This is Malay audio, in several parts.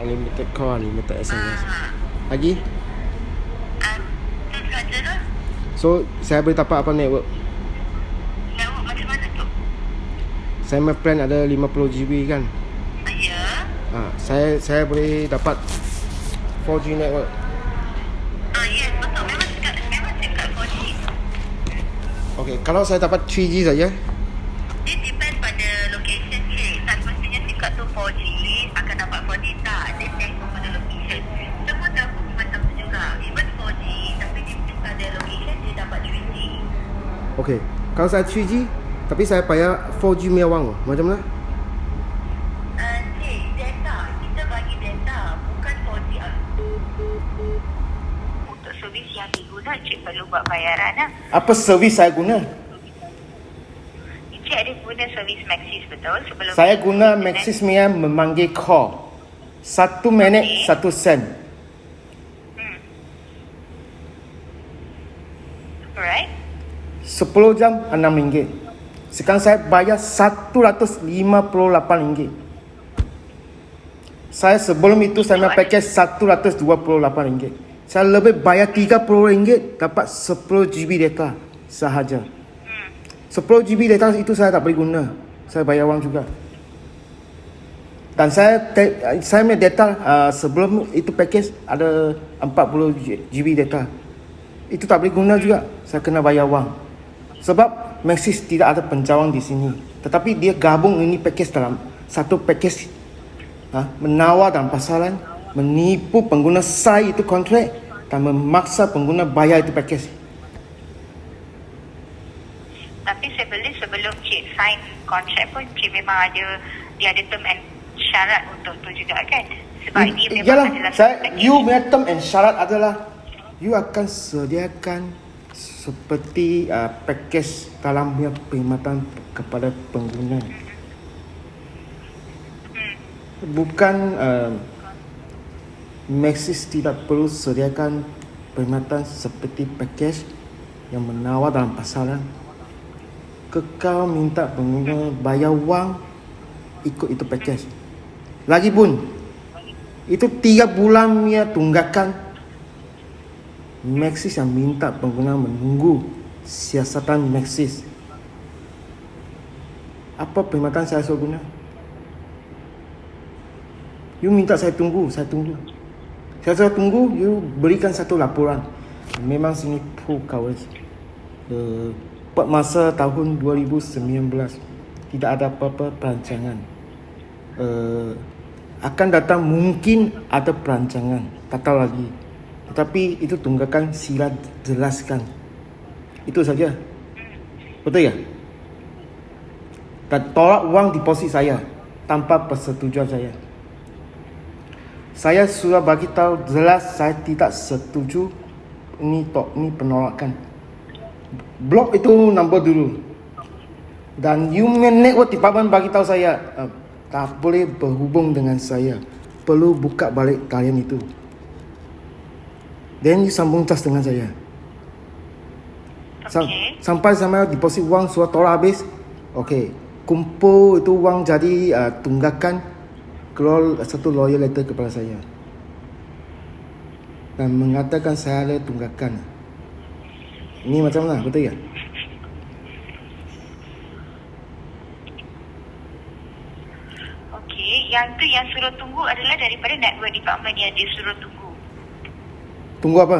Unlimited call, unlimited SMS. Ah, Lagi? tu saja lah. So, saya boleh dapat apa network? Network macam mana tu? Saya punya plan ada 50GB kan. Ya. Saya boleh dapat 4G network. Yes, betul. Memang tingkat 4G. Okay, kalau saya dapat 3G saja. Dia depend pada location cik. Tak semestinya tingkat tu 4G akan dapat 4G tak. Dia tengok pada location. Semua telco macam tu juga. Even 4G tapi dia pada location dia dapat 3G. Okay, kalau saya 3G tapi saya bayar 4G punya wang, macam mana? Cik, data. Kita bagi data. Bukan 4G. Untuk servis yang diguna, cik perlu buat bayaran lah. Apa servis saya guna? Cik ada guna servis Maxis betul? Sebelum Saya guna Maxis punya memanggil call. 1 minit 1 sen. Alright. 10 jam RM6. Sekarang saya bayar RM158. Saya sebelum itu saya punya package RM128. Saya lebih bayar RM30 dapat 10GB data sahaja. 10GB data itu saya tak boleh guna. Saya bayar wang juga. Dan saya punya data sebelum itu package ada 40GB data. Itu tak boleh guna juga. Saya kena bayar wang. Sebab Maxis tidak ada pencawang di sini. Tetapi dia gabung ini package dalam satu package. Menawar dalam pasaran, menipu pengguna sign itu kontrak dan memaksa pengguna bayar itu package. Tapi saya beli sebelum cik sign kontrak pun cik memang dia ada term and syarat untuk tu juga kan? Sebab ini memang Yalah, adalah you punya term and syarat adalah you akan sediakan seperti package dalam punya perkhidmatan kepada pengguna. Bukan Maxis tidak perlu sediakan perkhidmatan seperti package yang menawar dalam pasaran. Kekal minta pengguna bayar wang ikut itu package. Lagipun itu 3 bulan punya tunggakan. Maxis yang minta pengguna menunggu siasatan Maxis. Apa perkhidmatan saya suruh guna? You minta saya tunggu, saya tunggu. Saya tunggu, you berikan satu laporan. Memang sini full coverage. Masa tahun 2019 tidak ada apa-apa perancangan. Akan datang mungkin ada perancangan, tak tahu lagi. Tetapi itu tunggakan sila jelaskan. Itu saja. Betul ya? Dan tolak wang deposit saya tanpa persetujuan saya. Saya sudah bagi tahu jelas saya tidak setuju. Ini penolakan. Blok itu nombor dulu. Dan human network department bagi tahu saya tak boleh berhubung dengan saya. Perlu buka balik talian itu. Then you sambung cas dengan saya. Sampai saya deposit wang sudah tolak habis. Okay, kumpul itu wang jadi tunggakan. Keluar satu lawyer letter kepada saya dan mengatakan saya ada tunggakan. Ini macam mana? Betul ya? Okey, yang suruh tunggu adalah daripada network department yang dia suruh tunggu. Tunggu apa?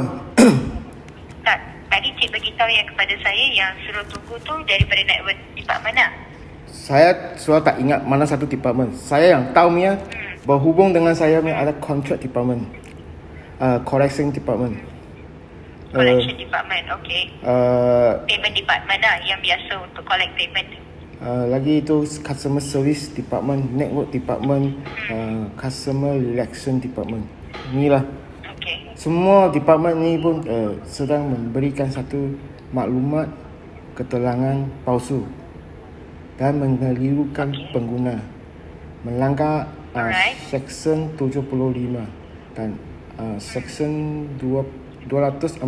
Tak, tadi cik bagi tahu yang kepada saya yang suruh tunggu tu daripada network department lah. Saya sudah tak ingat mana satu department. Saya yang tahu punya berhubung dengan saya punya ada contract department, collection department. Collection department, okay. Payment department lah yang biasa untuk collect payment. Lagi itu customer service department, network department, customer relation department. Inilah. Okay. Semua department ni pun sedang memberikan satu maklumat keterangan palsu dan mengelirukan pengguna melanggar Section 75 dan Section 241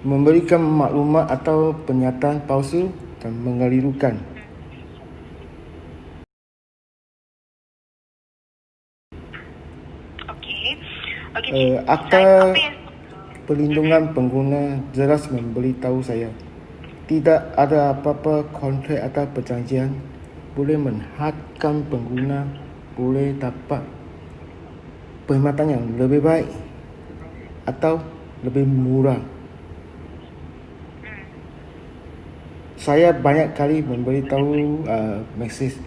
memberikan maklumat atau pernyataan palsu dan mengelirukan Akta Apa yang perlindungan pengguna jelas memberitahu saya tidak ada apa-apa kontrak atau perjanjian boleh menghadkan pengguna boleh dapat perkhidmatan yang lebih baik atau lebih murah. Saya banyak kali memberitahu Maxis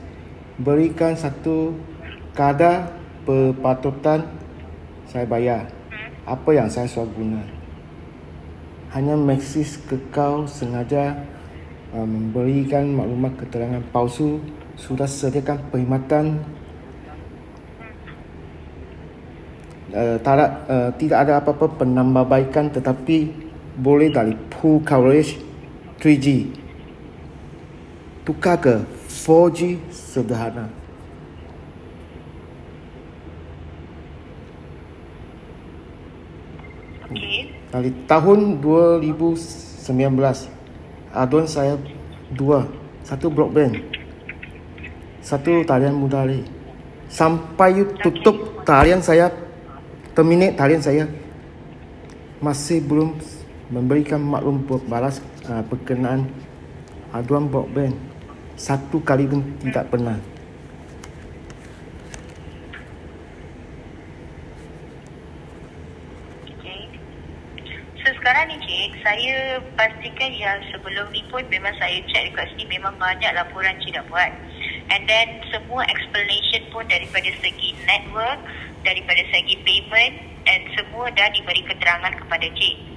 berikan satu kadar perpatutan saya bayar apa yang saya sudah guna. Hanya Maxis kekal sengaja memberikan maklumat keterangan palsu sudah sediakan perkhidmatan tidak ada apa-apa penambahbaikan tetapi boleh dari full coverage 3G tukar ke 4G sederhana. okey. Dari tahun 2019 aduan saya dua, satu broadband, satu talian muda lagi. Sampai you tutup talian saya, terminate talian saya, masih belum memberikan maklum balas berkenaan aduan broadband. Satu kali pun tidak pernah. So sekarang ni cik, saya pastikan yang sebelum ni pun memang saya check dekat sini memang banyak laporan cik dah buat. And then semua explanation pun daripada segi network, daripada segi payment and semua dah diberi keterangan kepada cik.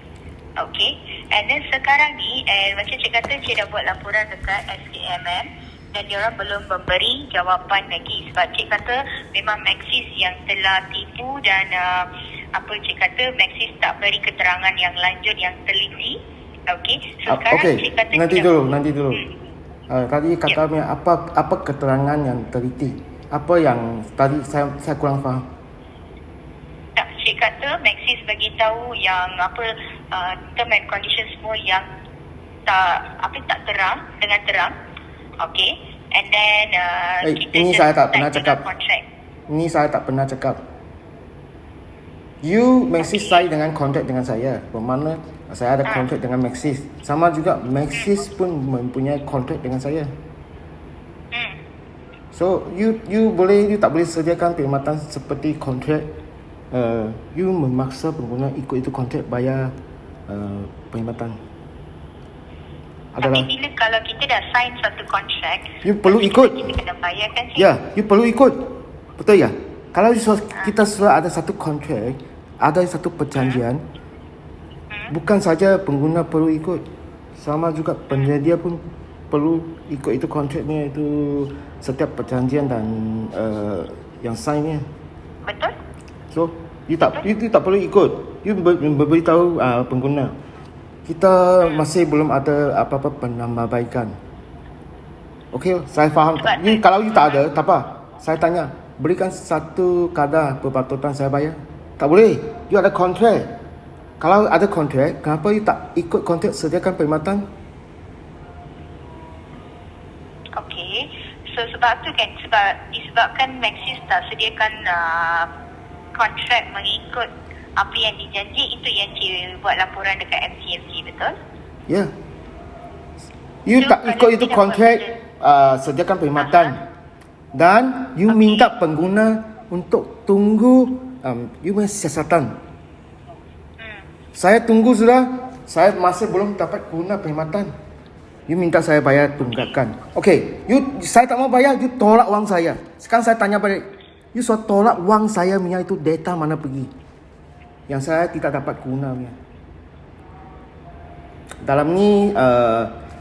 Okay. And then sekarang ni macam cik kata cik dah buat laporan dekat SKMM dan diorang belum memberi jawapan lagi sebab cik kata memang Maxis yang telah tipu dan cik kata Maxis tak beri keterangan yang lanjut yang teliti. Okey. So sekarang Okey, cik kata nanti dulu. Tadi kata apa keterangan yang teliti? Apa yang tadi saya kurang faham. Tak, cik kata Maxis bagi tahu yang term and condition semua yang tak terang dengan terang. Okey. And then ini saya tak pernah cakap. Ini saya tak pernah cakap. You Maxis sign dengan kontrak dengan saya. Bermakna saya ada kontrak dengan Maxis. Sama juga Maxis pun mempunyai kontrak dengan saya. So you tak boleh sediakan perkhidmatan seperti kontrak. You memaksa pengguna ikut itu kontrak bayar perkhidmatan. Tapi bila kalau kita dah sign satu kontrak, you perlu ikut. Kita kena bayar kan cik? Ya, you perlu ikut. Betul ya? Kalau kita sudah ada satu kontrak, ada satu perjanjian, bukan saja pengguna perlu ikut, sama juga penyedia pun perlu ikut itu kontraknya, itu setiap perjanjian dan yang signnya. Betul? So, you tak perlu ikut. You beritahu pengguna. Kita masih belum ada apa-apa penambahbaikan. Okey, saya faham. Kalau you tak ada, tak apa. Saya tanya, berikan satu kadar perpatutan saya bayar. Tak boleh. You ada kontrak. Kalau ada kontrak, kenapa you tak ikut kontrak sediakan perkhidmatan? Okey. So sebab tu kan, disebabkan Maxis tak sediakan kontrak mengikut apa yang dijanji, itu yang cik buat laporan dekat MCMC, betul? Ya. You tak ikut itu kontrak sediakan perkhidmatan. Dan you minta pengguna untuk tunggu you punya siasatan. Saya tunggu sudah, saya masih belum dapat guna perkhidmatan. You minta saya bayar tunggakan. Okey, saya tak mau bayar, you tolak wang saya. Sekarang saya tanya balik, you sudah tolak wang saya punya itu data mana pergi? Yang saya tidak dapat guna punya. Dalam ni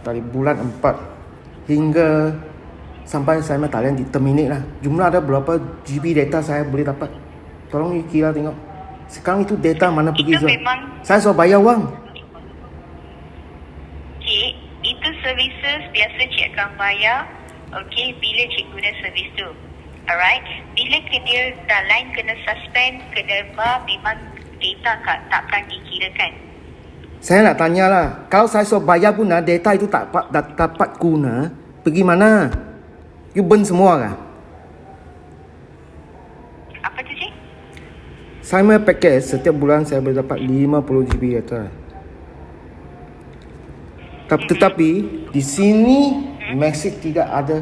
dari bulan 4 hingga sampai saya talian di terminate lah. Jumlah ada berapa GB data saya boleh dapat? Tolong you kira tengok. Sekarang itu data mana pergi? Itu memang saya sudah bayar wang. cik, itu services biasa cik akan bayar. Okey, bila cik guna servis tu. Alright. Bila dia line kena suspend, kena memang data takkan dikirakan. Saya nak tanya lah, kalau saya sudah bayar pun data itu tak dapat guna, pergi mana? You burn semua kah? Apa tu cik? Saya punya paket setiap bulan saya boleh dapat 50 GB data. Tetapi di sini Maxis tidak ada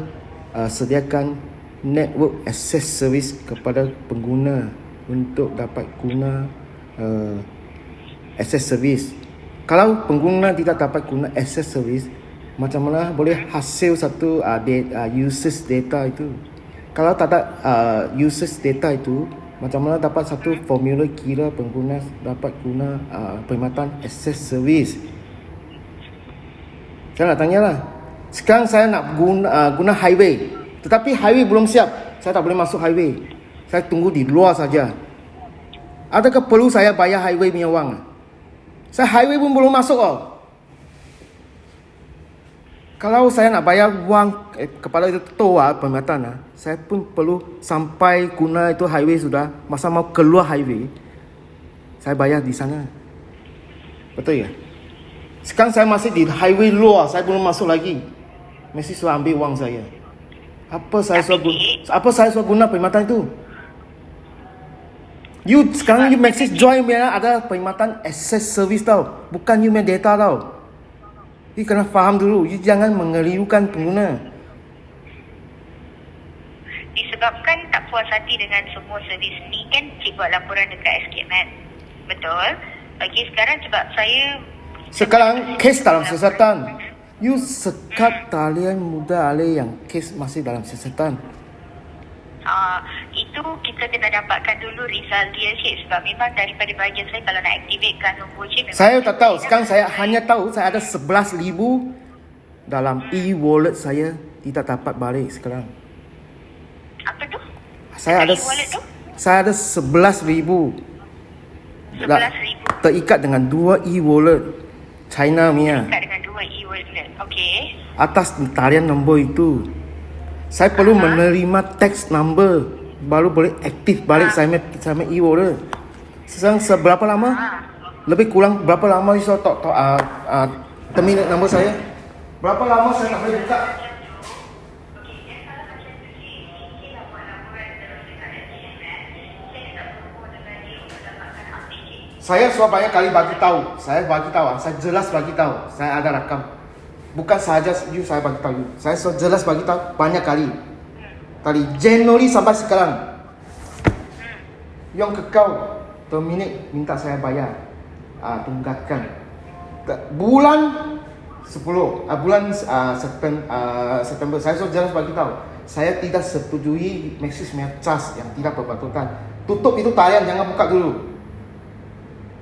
sediakan network access service kepada pengguna untuk dapat guna access service. Kalau pengguna tidak dapat guna access service, macam mana boleh hasil satu usage data itu? Kalau tak ada usage data itu, macam mana dapat satu formula kira pengguna dapat guna perkhidmatan access service? Saya nak tanya lah. Sekarang saya nak guna highway, tetapi highway belum siap. Saya tak boleh masuk highway. Saya tunggu di luar saja. Adakah perlu saya bayar highway punya wang? Saya highway pun belum masuk Kalau saya nak bayar wang kepada itu toa perkhidmatan, saya pun perlu sampai guna itu highway sudah. Masa mau keluar highway, saya bayar di sana. Betul ya? Sekarang saya masih di highway luar, saya belum masuk lagi. Mesti sudah ambil wang saya. Apa saya sudah guna perkhidmatan itu? Sekarang you Maxis join ada perkhidmatan access service tau, bukan you data tau. You kena faham dulu, you jangan mengelirukan pengguna. Disebabkan tak puas hati dengan semua servis ni kan, cik buat laporan dekat SKMet. Betul? Okey, sekarang sebab sekarang kes dalam siasatan. You sekat talian muda ale yang kes masih dalam siasatan. Itu kita kena dapatkan dulu result dia, cik. Sebab memang daripada bahagian saya, kalau nak aktifkan nombor cik, saya tak tahu. Sekarang saya hanya tahu saya ada 11,000 dalam e-wallet saya tidak dapat balik sekarang. Apa tu? Saya ada e-wallet tu? Saya ada 11,000. 11,000. Terikat dengan 2 e-wallet China punya. Terikat dengan 2 e-wallet. Okey. Atas talian nombor itu saya perlu menerima text number baru boleh aktif balik saya punya e-wallet. Sekarang seberapa lama? Lebih kurang berapa lama you terminate nombor saya? Berapa lama saya tak boleh buka? Saya sudah banyak kali bagi tahu. Saya jelas bagi tahu. Saya ada rakam. Bukan sahaja you saya bagi tahu. Saya sudah jelas bagi tahu banyak kali. Tadi Januari sampai sekarang. Yang kekal terminate minta saya bayar. Tunggakan. Bulan 10, bulan September saya sudah jelas bagi tahu. Saya tidak setujui Maxis punya charge yang tidak berpatutan. Tutup itu talian, jangan buka dulu.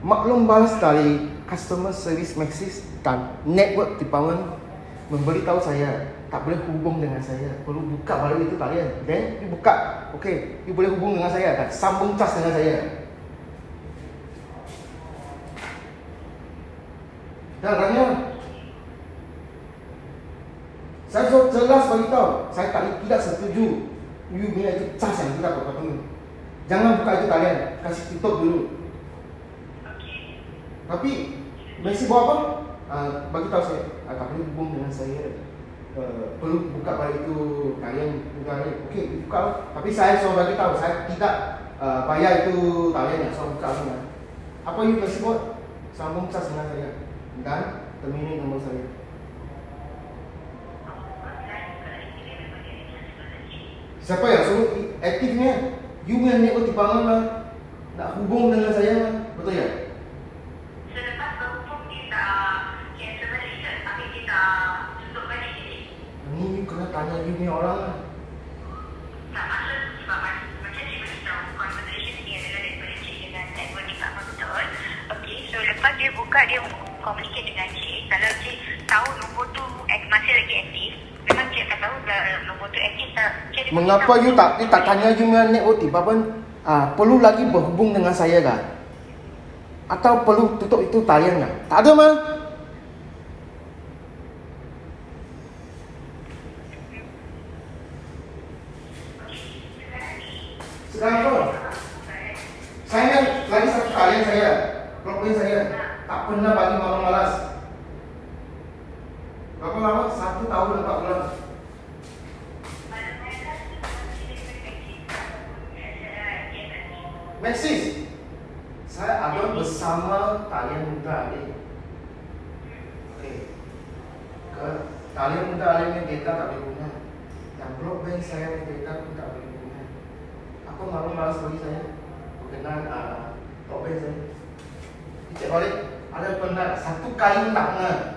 Maklum balas dari customer service Maxis dan network department memberitahu saya tak boleh hubung dengan saya, perlu buka baru itu talian. Then you buka, okay, you boleh hubung dengan saya dan sambung cas dengan saya. Dan tanya, saya sudah jelas beritahu, saya tidak setuju you punya itu cas yang tidak berpatutan. Jangan buka itu talian, kasih tutup dulu. Tapi Maxis buat apa? Bagi tahu saya, tak boleh hubung dengan saya, perlu buka balik itu talian. Okey, buka. Tapi saya suruh bagi tahu, saya tidak bayar itu talian yang saya buka dengan. Apa you Maxis buat? Sambung cas dengan saya dan terminate nombor saya. Siapa yang suruh aktifnya? You punya network dibangun lah, nak hubung dengan saya lah, betul ya? Ni you kena tanya you ni orang lah. Tak maksud sebab macam cik beritahu conversation ni adalah daripada cik dengan network dekat betul. Okey, so lepas dia buka, dia communicate dengan cik. Kalau cik tahu nombor tu masih lagi aktif, memang cik akan tahu nombor tu aktif tak. Mengapa you tak tanya you dengan network department perlu lagi berhubung dengan saya kah? Atau perlu tutup itu talian kah? Tak ada mah. Sekarang apa? Saya lagi satu talian saya, klopin saya tak pernah bagi malam malas. Berapa lama? 1 tahun 4 bulan. Maxis, Saya ada bersama talian muda adik. Okey. Ke talian muda adik ni data tak boleh guna. Yang broadband saya ni data pun tak boleh guna. Apa malas bagi saya berkenaan broadband saya. Cik balik, ada penat satu kain tak kena.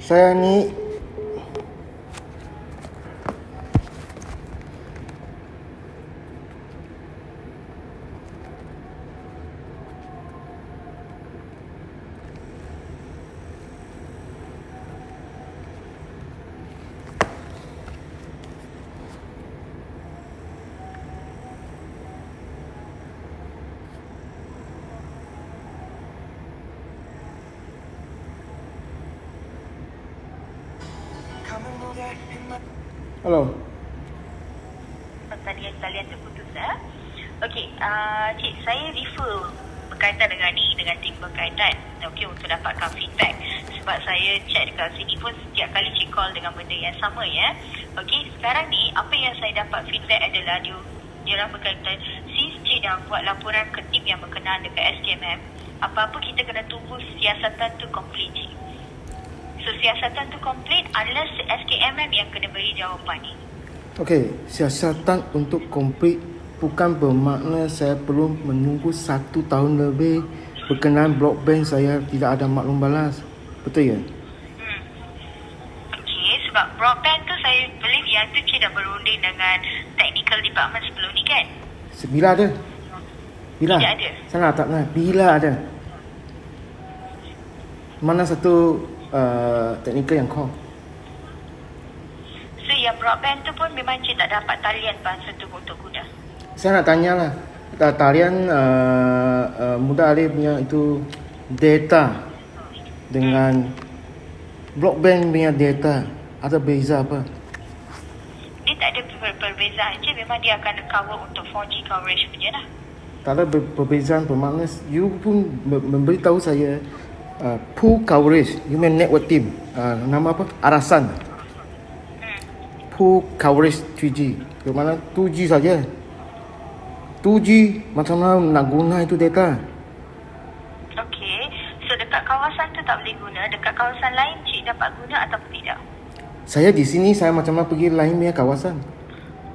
Saya ni Hello. Talian terputus. Okey, Cik, saya refer berkaitan dengan tim berkaitan. Okey, untuk dapatkan feedback. Sebab saya check dekat sini pun setiap kali Cik call dengan benda yang sama ya. Okey, sekarang ni apa yang saya dapat feedback adalah dia orang berkaitan, since Cik dah buat laporan ke tim yang berkenaan dekat SKMM, apa-apa kita kena tunggu siasatan tu complete, Cik. So siasatan tu complete unless SKMM yang kena beri jawapan ni. Okey, siasatan untuk komplit bukan bermakna saya perlu menunggu 1 tahun lebih berkenaan broadband saya tidak ada maklum balas. Betul ya? Okey, sebab broadband tu saya believe yang tu Cik dah berunding dengan technical department sebelum ni kan? Bila ada? Bila? Tidak ada. Saya tak tahu. Bila ada? Mana satu teknikal yang call? So yang broadband tu pun memang Cik tak dapat talian bahasa tu untuk guna. Saya nak tanya lah, talian muda alih punya itu data dengan broadband punya data ada beza apa? Dia tak ada perbezaan je, memang dia akan cover untuk 4G coverage punya lah. Tak ada perbezaan bermakna you pun memberitahu saya pool coverage, you main network team, nama apa? Arasan. Pool coverage 3G, bermakna 2G saja. 2G macam mana nak guna itu data? Okey, so dekat kawasan tu tak boleh guna, dekat kawasan lain Cik dapat guna ataupun tidak? Saya di sini, saya macam mana pergi lain punya kawasan?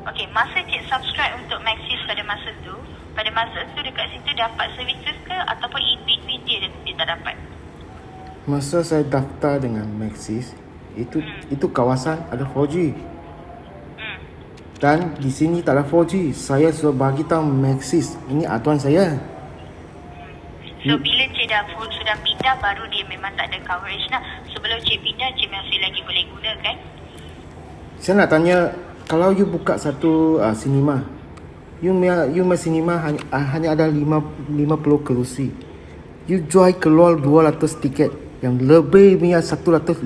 Okey, masa Cik subscribe untuk Maxis pada masa tu dekat situ dapat services ke ataupun in between dia tak dapat? Masa saya daftar dengan Maxis, itu kawasan ada 4G. Dan di sini tak ada 4G. Saya sudah bagi tahu Maxis, ini aturan saya. So bila Cik dah sudah pindah baru dia memang tak ada coverage lah. Sebelum Cik pindah Cik masih lagi boleh guna kan? Saya nak tanya, kalau you buka satu cinema, you punya cinema hanya ada 50 kerusi. You jual keluar 200 tiket, yang lebih punya 150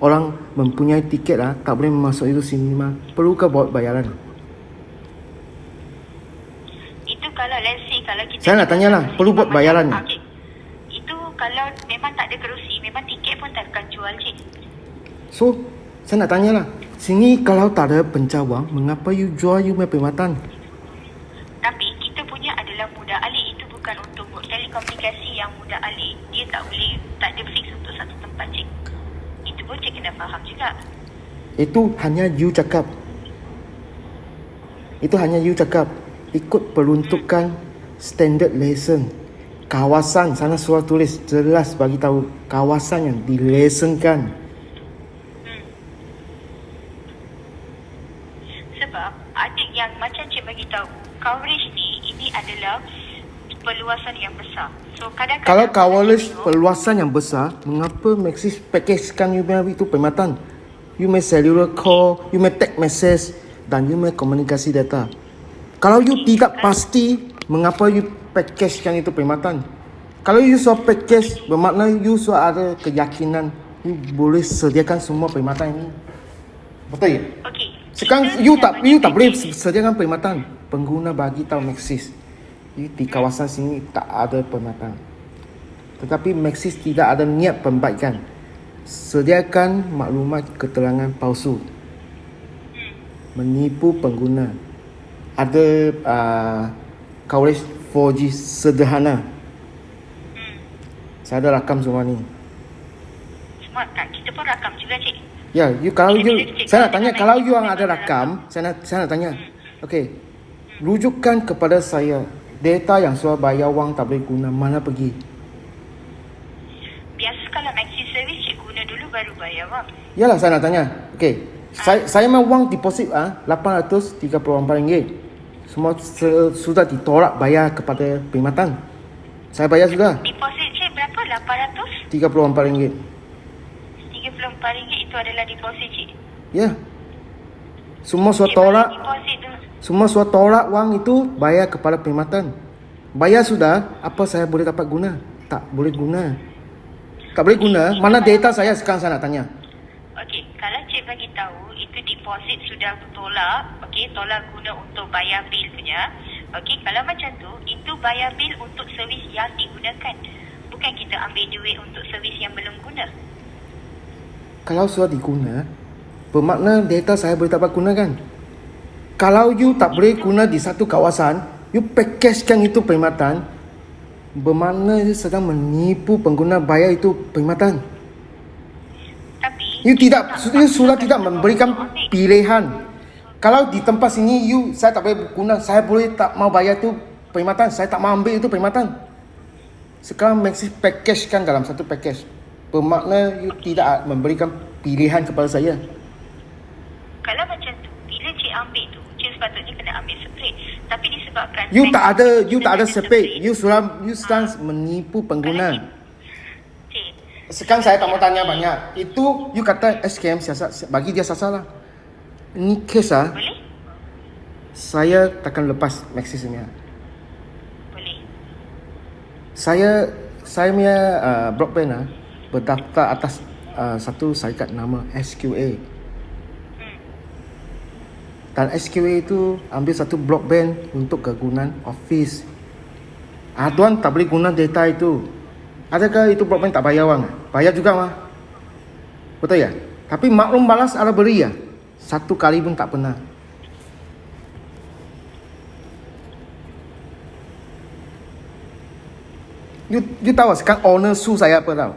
orang mempunyai tiket tak boleh masuk itu cinema. Perlukah buat bayaran? Itu kalau let's say kalau kita... Saya nak tanya lah, perlu buat bayaran? Okay. Itu kalau memang tak ada kerusi, memang tiket pun tak akan jual Cik. So, saya nak tanya lah, sini kalau tak ada pencawang, mengapa you jual you punya perkhidmatan? Tapi kita punya adalah muda alih, itu bukan untuk telekomunikasi yang muda alih. Dia tak ada fix untuk satu tempat Cik. Itu pun Cik kena faham juga. Itu hanya you cakap. Ikut peruntukan standard lesson. Kawasan, sana surat tulis jelas bagi tahu kawasan yang dilesonkan. Sebab adik yang macam Cik bagi tahu, coverage ni ini adalah perluasan yang besar. So kadang-kadang Kalau coverage perluasan yang besar, mengapa Maxis packagekan you punya itu perkhidmatan? You may cellular call, you may text message dan you may komunikasi data. Kalau you tidak pasti, mengapa you packagekan itu perkhidmatan? Kalau you sudah package, bermakna you sudah ada keyakinan you boleh sediakan semua perkhidmatan ini. Betul ya? Okey. Sekarang you tak boleh sediakan perkhidmatan. Pengguna bagi tahu Maxis, di kawasan sini tak ada perkhidmatan. Tetapi Maxis tidak ada niat pembaikan. Sediakan maklumat keterangan palsu, menipu pengguna. Ada coverage 4G sederhana. Saya ada rakam semua ni. Semua kita pun rakam juga Cik. Ya, saya nak tanya, kalau you yang ada rakam, saya nak tanya. Okey. Rujukan kepada saya data yang sudah bayar wang tak boleh guna, mana pergi? Biasa kalau Maxis service Cik guna dulu baru bayar bang. Yalah saya nak tanya. Okey. Saya mau wang deposit RM834. Semua sudah ditolak bayar kepada perkhidmatan. Saya bayar sudah. Deposit cik berapa? 800? RM34. RM34 itu adalah deposit cik. Ya. Semua sudah Cik tolak. bayar deposit tu. Semua sudah tolak wang itu bayar kepada perkhidmatan. Bayar sudah, apa saya boleh dapat guna? Tak boleh guna. Tak boleh guna. Mana data saya sekarang saya nak tanya. Okey, kalau cik bagi tahu itu deposit sudah tolak, okey, tolak guna untuk bayar bil punya. Okey, kalau macam tu, itu bayar bil untuk servis yang digunakan. Bukan kita ambil duit untuk servis yang belum guna. Kalau sudah diguna, bermakna data saya boleh dapat gunakan. Kalau you tak boleh guna di satu kawasan, you packagekan itu perkhidmatan, bermakna you sedang menipu pengguna bayar itu perkhidmatan. Tapi You sudah tidak memberikan pilihan. Kalau di tempat sini saya tak boleh guna, saya boleh tak mau bayar tu perkhidmatan, saya tak mau ambil itu perkhidmatan. Sekarang Maxis packagekan dalam satu package. Bermakna you tidak memberikan pilihan kepada saya. kalau macam tu, bila cik ambil tu, cik sepatutnya kena ambil separate. Tapi disebabkan You tak ada separate. You sedang menipu pengguna. Cik, Sekarang saya tak mau tanya banyak. Itu you kata SKM siasat, bagi dia sasalah. Ini kes boleh? saya takkan lepas Maxis ni. Boleh. Saya punya broadband berdaftar atas satu syarikat nama SQA. Dan SQA itu ambil satu broadband untuk kegunaan office. Tuan tak boleh guna data itu. Adakah itu broadband tak bayar wang? Bayar juga mah. Betul ya? Tapi maklum balas ada beri ya? Satu kali pun tak pernah. You tahu sekarang owner sue saya apa tahu?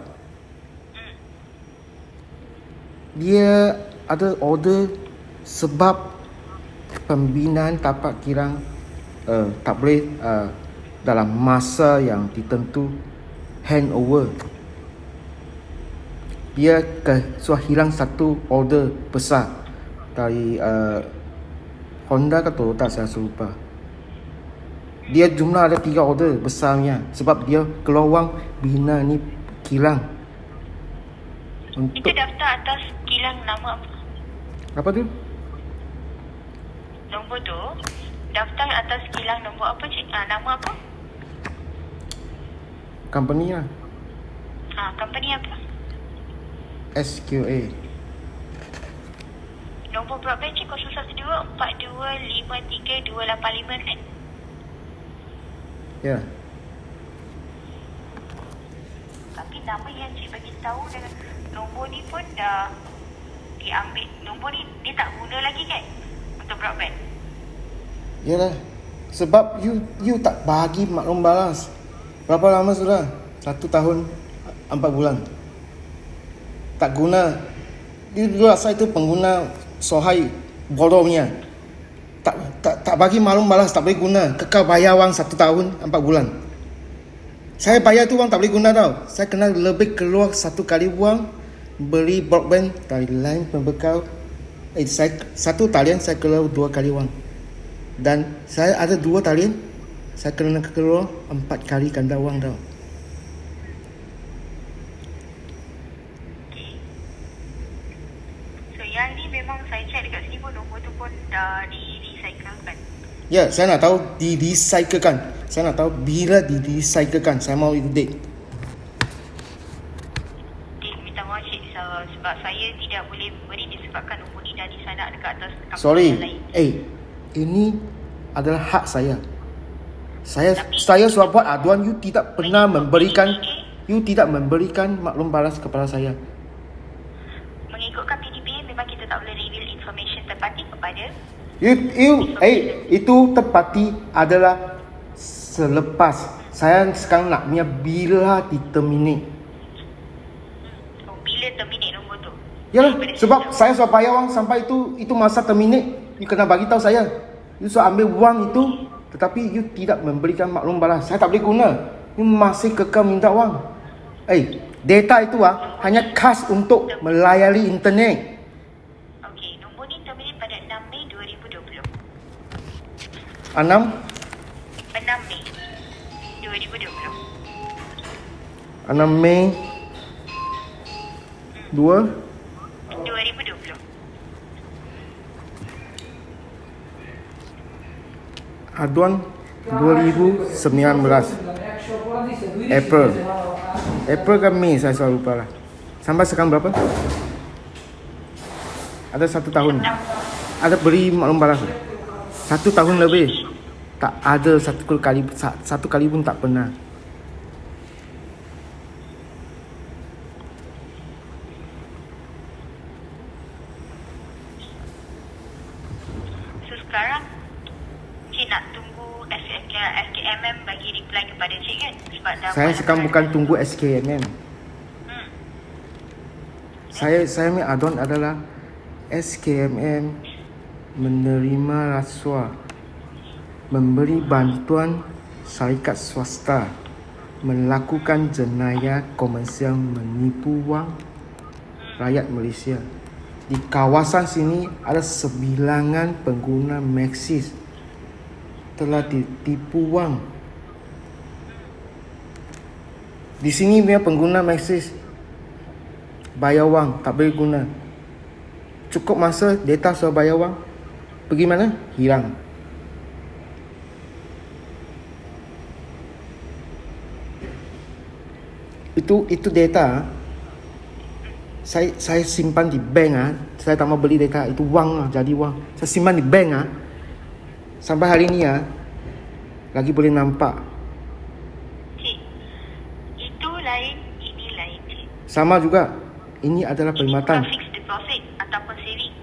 Dia ada order sebab pembinaan tapak kirang tak boleh dalam masa yang ditentu handover. Dia sudah hilang satu order besar dari Honda ke Toyota saya lupa. Dia jumlah ada 3 order besarnya sebab dia keluar wang bina ni kilang. Itu daftar atas kilang nama apa? Apa tu? Nombor tu daftar atas kilang nombor apa cik? Nama apa? Company lah. Company apa? SQA. Nombor broadband cik 012-4253-285 kan? Ya. Tapi nama yang cik bagi tahu dengan nombor ni pun dah diambil. Nombor ni dia tak guna lagi kan untuk broadband? Yalah. Sebab you tak bagi maklum balas. Berapa lama sudah? 1 tahun 4 bulan. Tak guna. Dia rasa itu pengguna sohai bodohnya. Tak bagi maklum balas, tak boleh guna. Kekal bayar wang 1 tahun 4 bulan. Saya bayar tu wang tak boleh guna tau. Saya kena lebih keluar 1 kali wang beli broadband dari line pembekal. Satu talian saya keluar 2 kali wang. Dan saya ada 2 talian, saya kena keluar 4 kali ganda wang tau. So yang ni memang saya check dekat sini pun nombor tu pun dah di-recyclekan. Ya, saya nak tahu di-recyclekan. Saya nak tahu bila di-recyclekan. Saya mau itu date. Minta maaf cik sebab saya tidak boleh beri disebabkan nombor ni dah disanak dekat atas company Sorry. yang lain. Ini adalah hak saya. Saya sudah buat aduan, you tidak pernah memberikan maklum balas kepada saya. Mengikutkan PDPA memang kita tak boleh reveal information terpati kepada Itu tepati adalah selepas saya sekarang nak punya bila di-terminate. bila terminate nombor tu. Yalah, sebab saya sudah bayar wang sampai itu masa terminate. You kena bagi tahu saya. You sudah ambil wang itu, tetapi you tidak memberikan maklum balas. Saya tak boleh guna. You masih kekal minta wang. Data itu hanya khas untuk melayari internet. Okey, nombor ni terminate pada 6 Mei 2020. 6 6 Mei 2020. 6 Mei 2 2020. aduan 2019 April ke Mei, saya selalu lupa lah. Sampai sekarang berapa? Ada 1 tahun. Ada beri maklum balas 1 tahun lebih. Tak ada satu kali pun tak pernah. So sekarang cik nak tunggu SKMM bagi reply kepada cik kan? Sebab dah Saya buat sekarang laporan. bukan tunggu SKMM. Saya punya aduan adalah SKMM menerima rasuah, memberi bantuan syarikat swasta, melakukan jenayah komersial menipu wang rakyat Malaysia. Di kawasan sini ada sebilangan pengguna Maxis telah ditipu wang. Di sini punya pengguna Maxis bayar wang tak boleh guna. Cukup masa data sudah bayar wang, pergi mana? Hilang. Itu data saya simpan di bank saya tak mau beli data itu wang jadi wang. Saya simpan di bank sampai hari ni lagi boleh nampak. Cik, itu lain, ini lain cik. Sama juga. Ini adalah Ini perkhidmatan. bukan fixed deposit ataupun saving.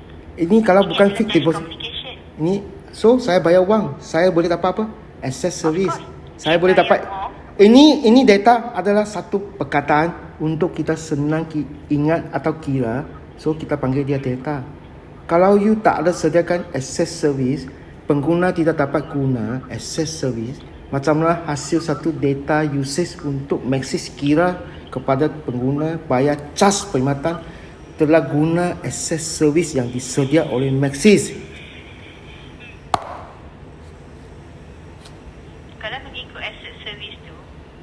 Ini kalau Ini bukan adalah fixed deposit. telecommunication. Ini so saya bayar wang, saya boleh dapat apa? Access service. Of course. Saya boleh Bayar dapat. wang. Ini data adalah satu perkataan untuk kita senang ingat atau kira. So kita panggil dia data. Kalau you tak ada sediakan access service, pengguna tidak dapat guna access service. Macamlah hasil satu data usage untuk Maxis kira kepada pengguna bayar cas perkhidmatan telah guna access service yang disedia oleh Maxis. Kalau mengikut asset service tu,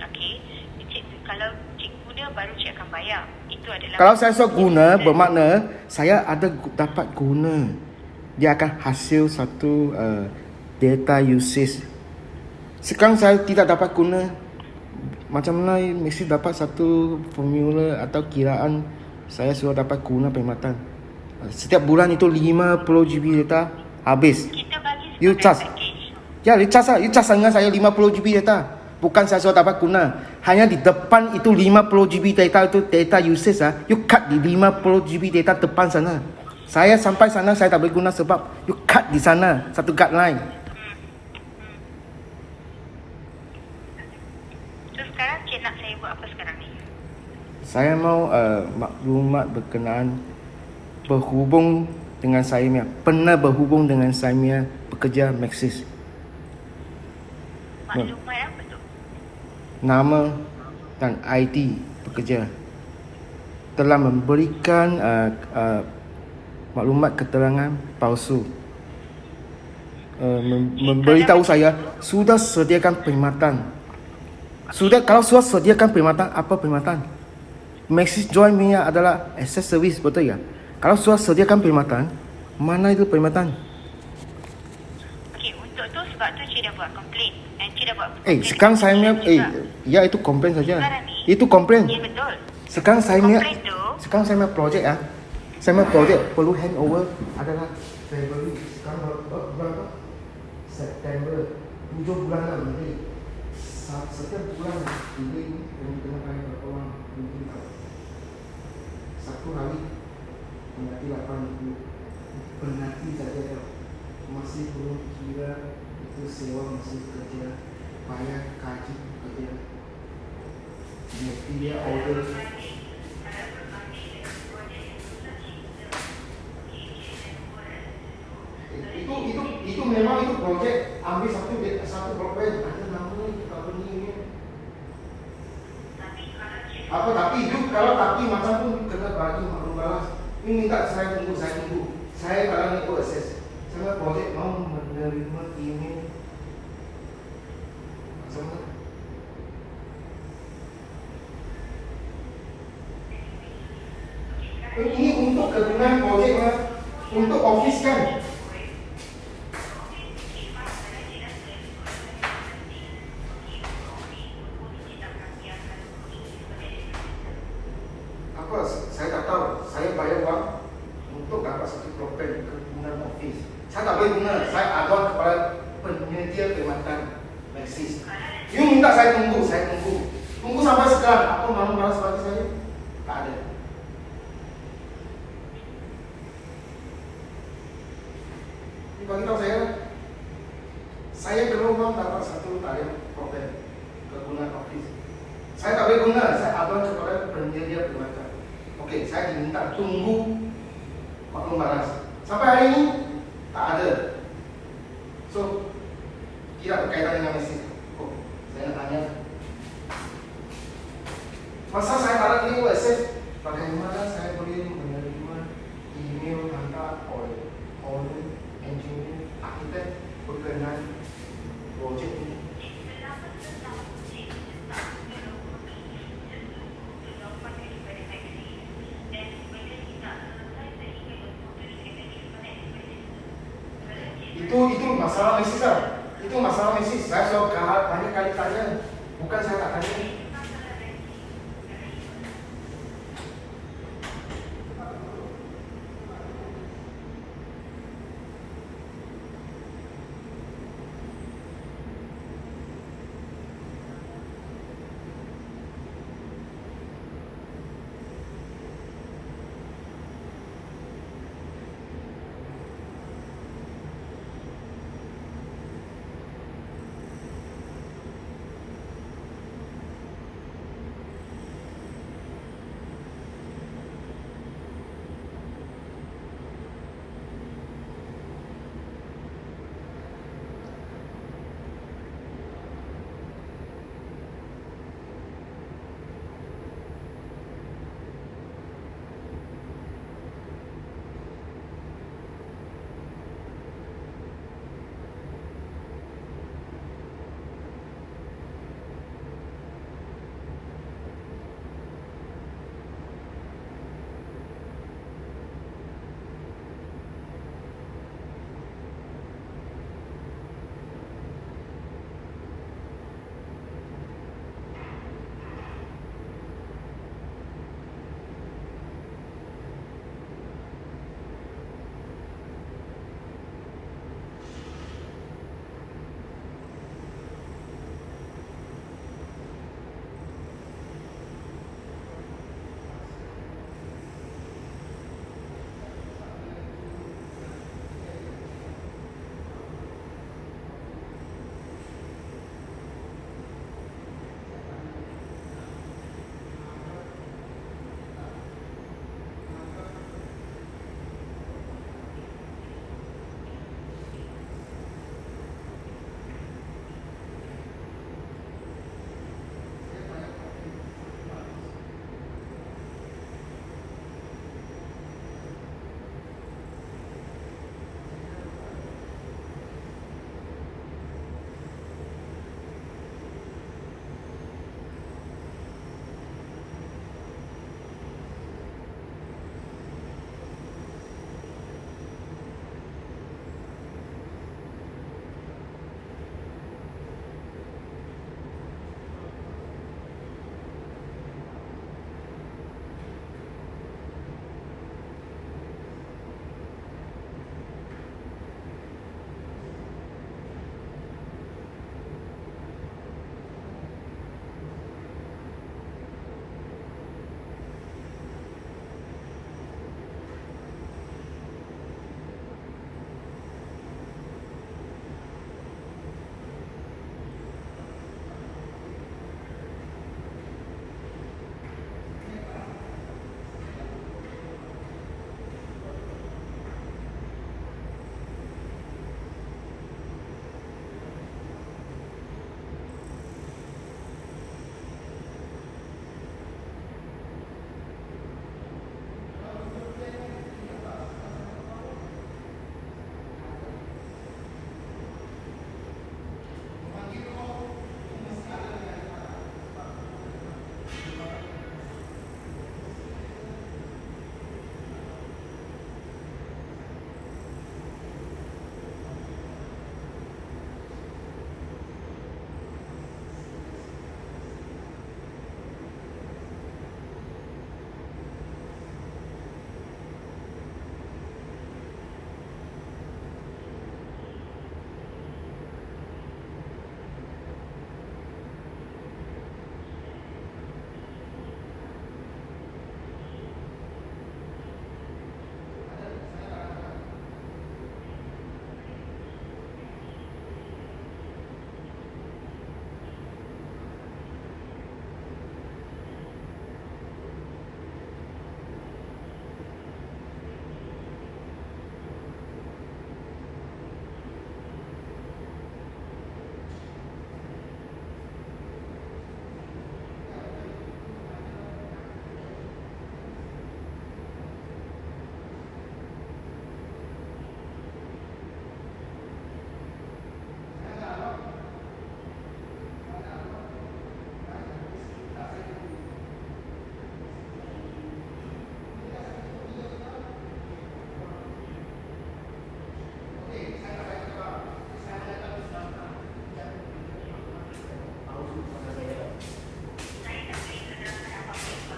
okey, cik, kalau cik guna baru cik akan bayar. Itu adalah Kalau saya sudah guna, bermakna saya ada dapat guna. Dia akan hasil satu data usage. Sekarang saya tidak dapat guna. Macam mana mesti dapat satu formula atau kiraan saya sudah dapat guna perkhidmatan. Setiap bulan itu 50 GB data habis. kita bagi You sebagai charge. package. Ya, you charge dengan saya 50 GB data. Bukan saya sudah dapat guna. Hanya di depan itu 50 GB data itu data usage you cut di 50 GB data depan sana. Saya sampai sana saya tak boleh guna sebab you cut di sana satu guideline. So sekarang cik nak saya buat apa sekarang ni? Saya mau maklumat berkenaan berhubung dengan saya punya, pernah berhubung dengan saya punya pekerja Maxis. Maklumat apa tu? Nama dan ID pekerja telah memberikan maklumat keterangan palsu. Memberitahu saya sudah sediakan perkhidmatan. Kalau sudah sediakan perkhidmatan, apa perkhidmatan? Maxis Join punya adalah access service, betul ya? Kalau sudah sediakan perkhidmatan, mana itu perkhidmatan? Okey, untuk tu sebab tu cik dah buat komplain. And cik dah buat komplain. Sekarang saya punya ya itu komplain saja. Sekarang ni, Itu komplain. ya betul. Sekarang saya punya Komplain tu, projek saya punya projek perlu handover adalah Februari. Sekarang berapa? September. 7 bulan lah nanti. Setiap bulan ini kena bayar berapa orang mungkin satu hari mengerti 8,000 penati saja masih belum kira itu sewa masih kerja bayar gaji kerja dia order itu memang itu projek ambil satu projek ada namanya kita beli ini. tapi kalau cik Apa tapi you kalau tapi macam pun kena bagi maklum balas. You minta saya tunggu. Saya kalau ni proses. Saya projek mau menerima email. Macam mana? Ini untuk kegunaan projek lah. Untuk office kan. Apa? Saya tak tahu. Saya bayar wang untuk dapat satu program kegunaan office. Saya tak boleh guna. Saya aduan kepada penyedia perkhidmatan Maxis. You minta saya tunggu. Tunggu sampai sekarang. Apa mahu balas bagi saya? Tak ada. Bagi tahu saya perlu dapat satu tarif program kegunaan office. Saya tak boleh guna, saya aduan kepada penyedia perkhidmatan. Okey, saya diminta tunggu maklum balas. Sampai hari ini tak ada. So tidak berkaitan dengan mesin. Oh, saya nak tanya. Masa saya taruh ini USS, bagaimana saya boleh menerima email hantar oleh engineer, arkitek berkenaan projek ini? Itu masalah mesis lah. Itu masalah mesis. Saya sudah banyak kali tanya. Bukan saya tak tanya.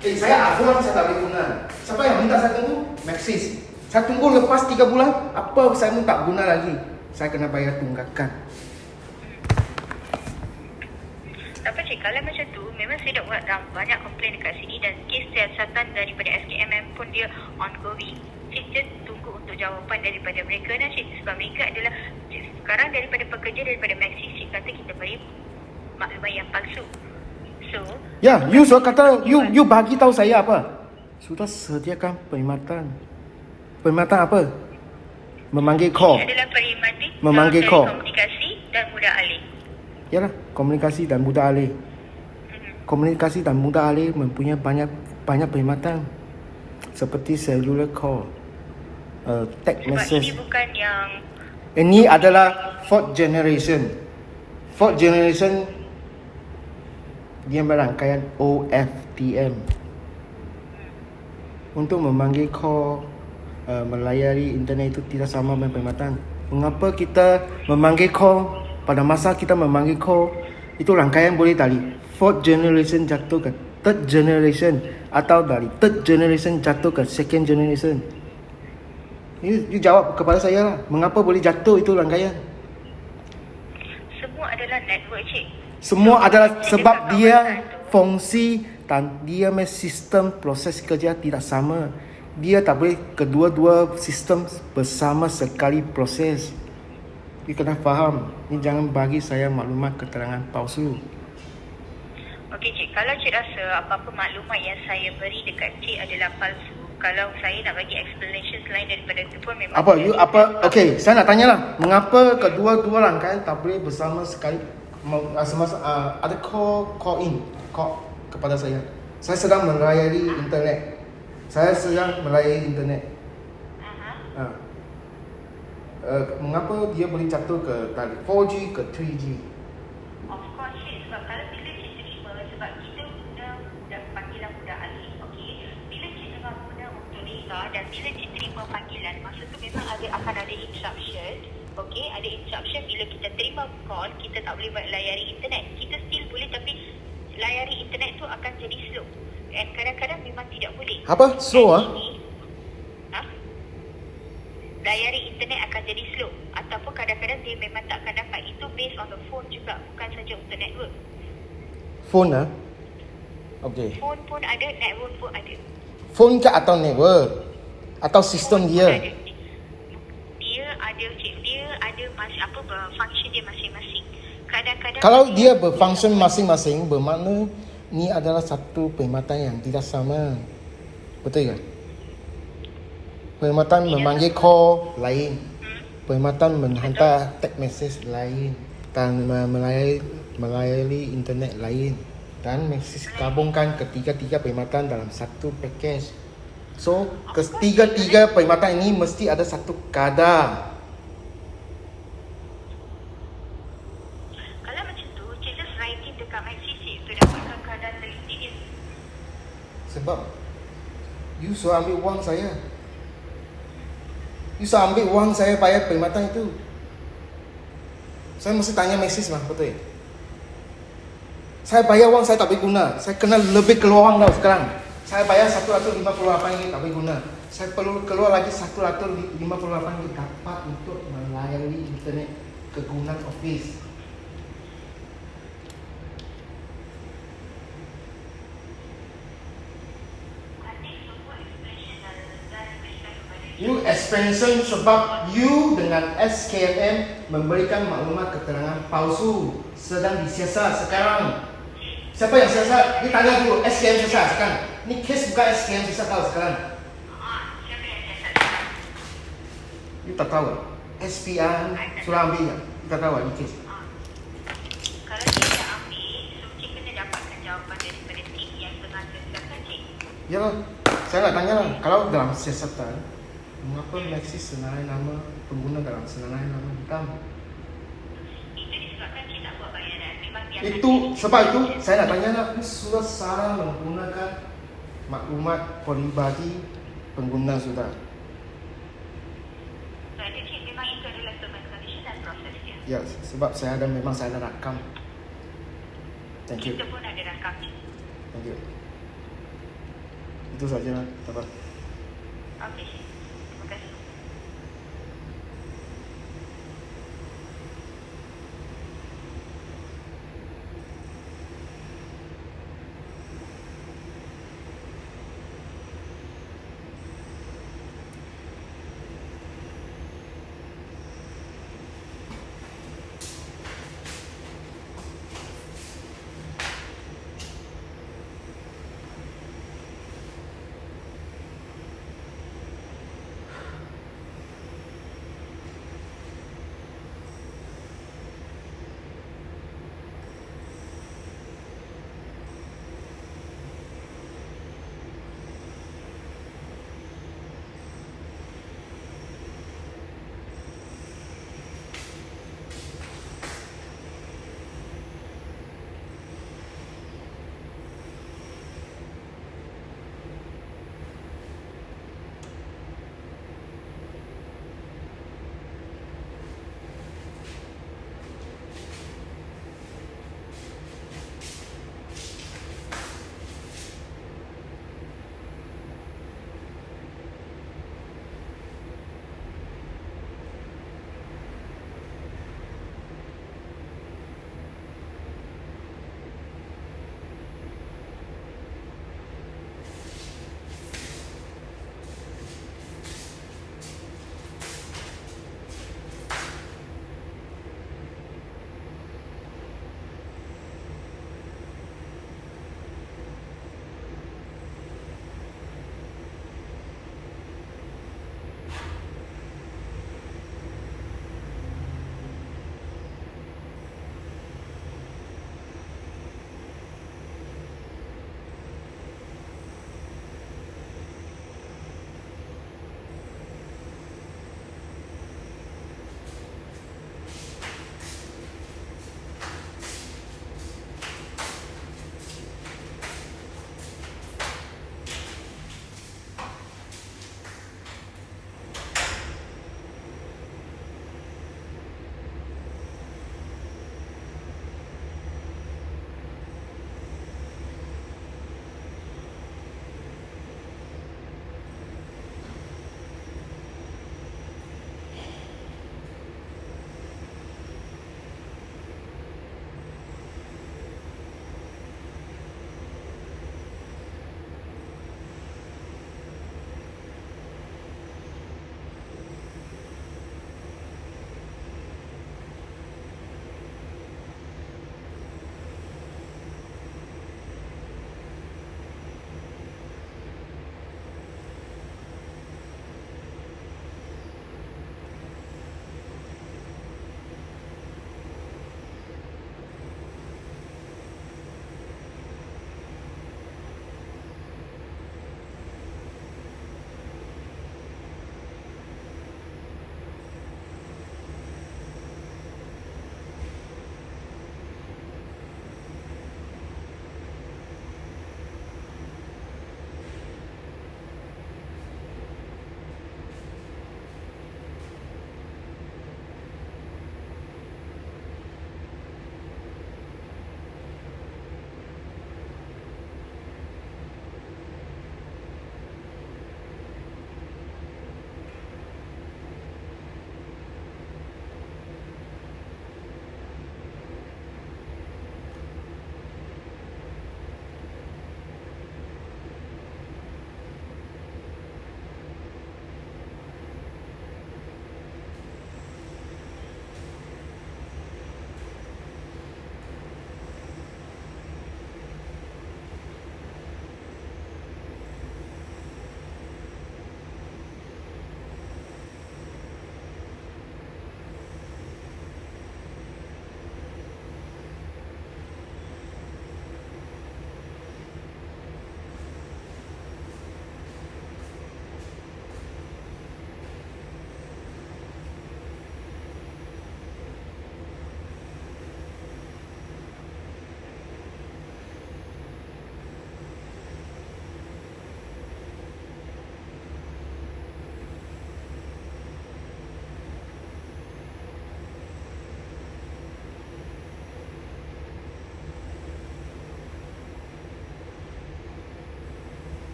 Saya aguan saya tak boleh guna. Siapa yang minta saya tunggu? Maxis. Saya tunggu lepas 3 bulan, apa saya pun tak guna lagi. Saya kena bayar tunggakan. Tapi cik, kalau macam tu, memang saya dah buat banyak komplain dekat sini dan kes siasatan daripada SKMM pun dia ongoing. Cik just tunggu untuk jawapan daripada mereka lah cik. Sebab mereka adalah, cik, sekarang daripada pekerja, daripada Maxis, cik kata kita beri maklumat yang palsu. So, Ya, you so kata, you bagi tahu saya apa? Sudah sediakan perkhidmatan. Perkhidmatan apa? Memanggil call. adalah perkhidmatan Memanggil call. komunikasi dan mudah alih. Yalah, komunikasi dan mudah alih. Komunikasi dan mudah alih mempunyai banyak perkhidmatan. Seperti cellular call, text Sebab message. ini bukan yang Ini adalah fourth generation. Fourth generation dia berangkaian OFDM. Untuk memanggil call, melayari internet itu tidak sama dengan perkhidmatan. Mengapa kita memanggil call, pada masa kita memanggil call, itu rangkaian boleh dari fourth generation jatuh ke third generation, atau dari third generation jatuh ke second generation. You jawab kepada saya lah, mengapa boleh jatuh itu rangkaian? semua adalah network cik. Semua adalah sebab dia fungsi dan dia punya sistem proses kerja tidak sama. Dia tak boleh kedua-dua sistem bersama sekali proses. You kena faham. Ni jangan bagi saya maklumat keterangan palsu. Okey cik, kalau cik rasa apa-apa maklumat yang saya beri dekat cik adalah palsu, kalau saya nak bagi explanation selain daripada itu pun memang Okey, saya nak tanyalah, mengapa kedua-dua rangkaian tak boleh bersama sekali semasa ada call in kepada saya. Saya sedang melayari internet. Mengapa dia boleh jatuh ke tali 4G ke 3G? Of course cik, sebab kalau bila cik terima, sebab kita guna panggilan mudah alih, okey, bila cik tengah guna untuk data dan bila cik terima panggilan, masa tu memang akan ada interruption. Okey, ada interruption bila kita terima call, kita tak boleh buat layari internet. Kita still boleh, tapi layari internet tu akan jadi slow. Dan kadang-kadang memang tidak boleh. Apa? Slow ah? Layari internet akan jadi slow. Ataupun kadang-kadang dia memang tak akan dapat. Itu based on the phone juga, bukan saja untuk network. Phone ah? Okey. Phone pun ada, network pun ada. Phone ke atau network? Atau sistem Phone dia? pun ada. Dia ada cik, dia ada function dia masing-masing. Kadang-kadang Kalau dia berfungsi masing-masing, bermakna ni adalah satu perkhidmatan yang tidak sama. Betul ke? Perkhidmatan memanggil call lain. Perkhidmatan menghantar text message lain. Dan melayari internet lain. Dan message gabungkan ketiga-tiga perkhidmatan dalam satu package. So, ketiga-tiga perkhidmatan ini mesti ada satu kadar. kalau macam tu, cik just writing dekat Maxis cik untuk dapatkan keadaan teliti dia. Sebab you suruh ambil wang saya. You suruh ambil wang saya bayar perkhidmatan itu. Saya mesti tanya Maxis lah, betul? Saya bayar wang saya tak boleh guna. Saya kena lebih keluar wang tau sekarang. Saya bayar RM158 tak boleh guna. Saya perlu keluar lagi RM158 dapat untuk melayari internet kegunaan office. You expansion sebab you dengan SKMM memberikan maklumat keterangan palsu sedang disiasat sekarang. Siapa yang siasat? Dia tanya dulu, SKM siasat sekarang. Ni kes bukan SKM siasat tahu sekarang. Siapa yang siasat? You tak tahu? SPR suruh ambil tak? You tak tahu ni kes? Kalau cik dah ambil, so cik kena dapatkan jawapan daripada tim yang tengah siasatkan cik. Yalah, saya nak tanya lah. Kalau dalam siasatan, mengapa Maxis senarai nama pengguna dalam senarai nama hitam? Itu disebabkan cik tak buat bayaran. Memang biarkan Itu sebab itu saya nak tanya lah, you sudah salah menggunakan maklumat peribadi pengguna sudah. Kerana cik memang itu adalah term and condition dan proses dia. Ya, sebab memang saya ada rakam. Thank you. Kita pun ada rakam cik. Thank you. Itu saja lah. Tak apa. Okay.